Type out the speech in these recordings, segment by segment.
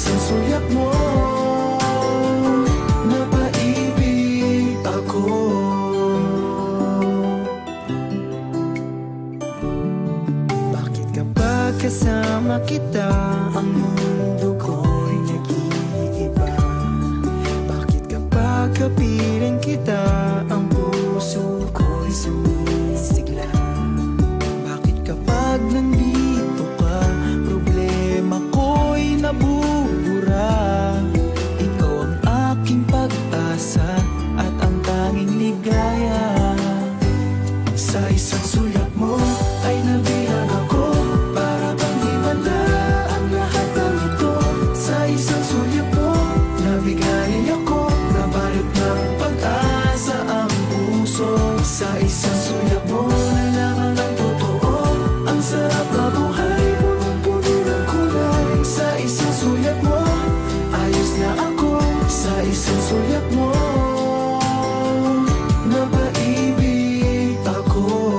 isang sulyap mo, napaibig ako. Bakit kapag kasama kita, ang mundo ko'y nag-iiba? Bakit kapag kapiling kita, ang puso ko'y sumisigla? Bakit kapag nandito ka, problema ko'y nabubura? Ikaw ang aking pag-asa at ang tanging ligaya. Sa isang sulyap mo ay nabilang ako, para bang himanda ang lahat ng ito. Sa isang sulyap mo nabigay ako, nabalot ng pag-asa ang puso. Sa isang sulyap mo nalaman ang totoo, ang sarap na buhay, punong-puno ng kulay. Sa isang sulyap mo ayos na ako, sa isang sulyap mo napaibig ako.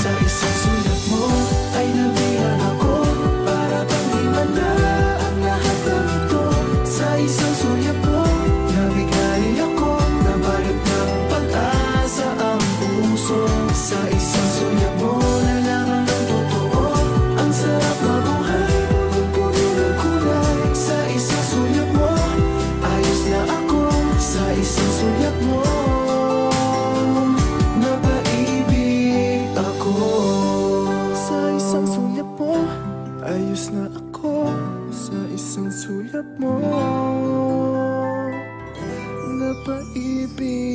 Sa isang sulyap mo ay nabilang ako, para bang himanda ang lahat ng ito. Sa isang sulyap mo nabigay ako, nabalot ng pag-asa ang puso. Sa isang sulyap mo nalaman ang totoo, ang sarap na buhay, punong-puno ng kulay. Sa isang sulyap mo ayos na ako, sa isang sulyap mo napaibig ako. Sa isang sulyap mo ayos na ako, sa isang sulyap mo napaibig